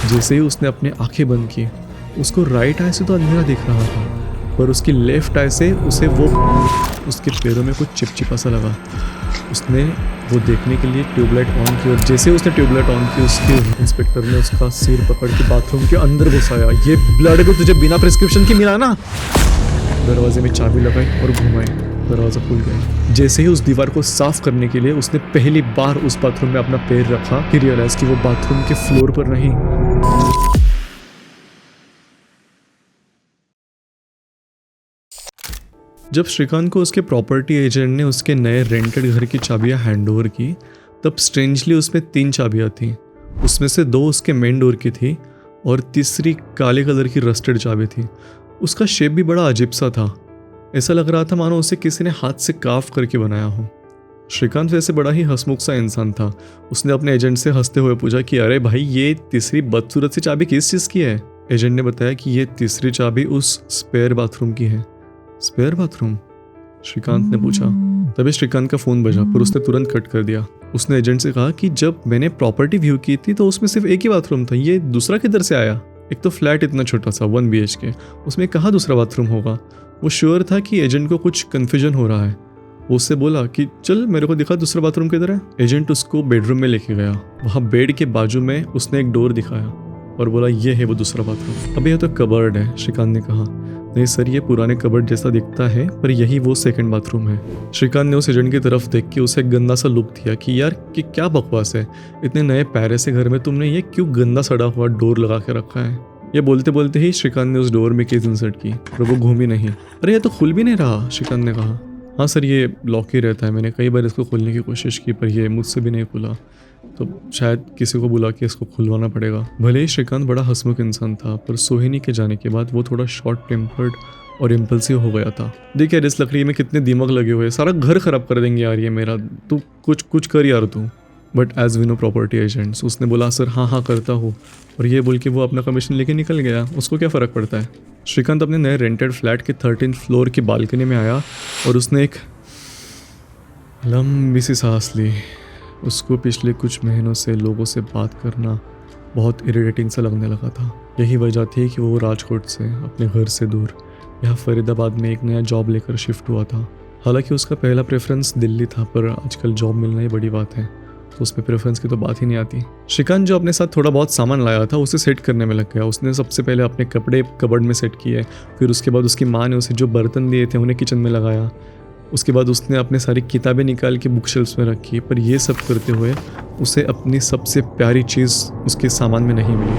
जैसे ही उसने अपनी आंखें बंद की, उसको राइट आई से तो अंधेरा दिख रहा था, पर उसकी लेफ्ट आई से उसे वो उसके पैरों में कुछ चिपचिपा सा लगा। उसने वो देखने के लिए ट्यूबलाइट ऑन की और जैसे उसने ट्यूबलाइट ऑन की, उसके इंस्पेक्टर ने उसका सिर पकड़ के बाथरूम के अंदर घुसाया। ये ब्लड को तुझे बिना प्रिस्क्रिप्शन के मिला ना। दरवाजे में चाबी लगाई और घुमाई, दरवाज़ा खुल गया। जैसे ही उस दीवार को साफ करने के लिए उसने पहली बार उस बाथरूम में अपना पैर रखा, ही रियलाइज कि वो बाथरूम के फ्लोर पर नहीं। जब श्रीकांत को उसके प्रॉपर्टी एजेंट ने उसके नए रेंटेड घर की चाबियां हैंड ओवर की, तब स्ट्रेंजली उसमें 3 चाबियां थी। उसमें से 2 उसके मेन डोर की थी और तीसरी काले कलर की रस्टेड चाबी थी। उसका शेप भी बड़ा अजीब सा था। ऐसा लग रहा था मानो उसे किसी ने हाथ से काफ करके बनाया हो। श्रीकांत वैसे बड़ा ही हंसमुख सा इंसान था। उसने अपने एजेंट से हंसते हुए पूछा कि अरे भाई, ये तीसरी बदसूरत सी चाबी किस चीज़ की है? एजेंट ने बताया कि ये तीसरी चाबी उस स्पेयर बाथरूम की है। Spare bathroom? श्रीकांत ने पूछा। तभी श्रीकांत का फ़ोन बजा, पर उसने तुरंत कट कर दिया। उसने एजेंट से कहा कि जब मैंने प्रॉपर्टी व्यू की थी तो उसमें सिर्फ एक ही बाथरूम था, ये दूसरा किधर से आया? एक तो फ्लैट इतना छोटा सा 1 BHK, उसमें कहाँ दूसरा बाथरूम होगा? वो श्योर था कि एजेंट को कुछ कन्फ्यूजन हो रहा है। वो उससे बोला कि चल मेरे को दिखा दूसरा बाथरूम किधर है। एजेंट उसको बेडरूम में लेके गया। वहाँ बेड के बाजू में उसने एक डोर दिखाया और बोला ये है वो दूसरा बाथरूम। अभी यह तो कबर्ड है, श्रीकांत ने कहा। नहीं सर, ये पुराने कबर्ड जैसा दिखता है, पर यही वो सेकंड बाथरूम है। श्रीकांत ने उस एजेंट की तरफ देख के उसे गंदा सा लुक दिया कि यार कि क्या बकवास है, इतने नए प्यारे से घर में तुमने ये क्यों गंदा सड़ा हुआ डोर लगा के रखा है। ये बोलते बोलते ही श्रीकांत ने उस डोर में कीज इंसर्ट की, पर वो घूमी नहीं। अरे ये तो खुल भी नहीं रहा, श्रीकांत ने कहा। हाँ सर, ये लॉक ही रहता है, मैंने कई बार इसको खोलने की कोशिश की पर ये मुझसे भी नहीं खुला, तो शायद किसी को बुला के इसको खुलवाना पड़ेगा। भले ही श्रीकांत बड़ा हंसमुख इंसान था, पर सोहिनी के जाने के बाद वो थोड़ा शॉर्ट टेम्पर्ड और इम्पल्सिव हो गया था। देख यार, इस लकड़ी में कितने दिमाग लगे हुए, सारा घर खराब कर देंगे यार ये मेरा, तू कुछ कर यार तू। But as we know property agents, उसने बोला सर हाँ करता हूँ, और ये बोल के वो अपना कमीशन लेके निकल गया। उसको क्या फ़र्क पड़ता है। श्रीकांत अपने नए रेंटेड फ्लैट के 13th फ्लोर की बालकनी में आया और उसने एक लंबी सी सांस ली। उसको पिछले कुछ महीनों से लोगों से बात करना बहुत इरिटेटिंग सा लगने लगा था। यही वजह थी कि वो राजकोट से, अपने घर से दूर, यहाँ फरीदाबाद में एक नया जॉब लेकर शिफ्ट हुआ था। हालांकि उसका पहला प्रेफरेंस दिल्ली था, पर आजकल जॉब मिलना ही बड़ी बात है, तो उसमें प्रेफरेंस की तो बात ही नहीं आती। श्रीकांत जो अपने साथ थोड़ा बहुत सामान लाया था उसे सेट करने में लग गया। उसने सबसे पहले अपने कपड़े कबर्ड में सेट किए, फिर उसके बाद उसकी माँ ने उसे जो बर्तन दिए थे उन्हें किचन में लगाया। उसके बाद उसने अपने सारी किताबें निकाल के बुक शेल्फ्स में रखी, पर यह सब करते हुए उसे अपनी सबसे प्यारी चीज़ उसके सामान में नहीं मिली।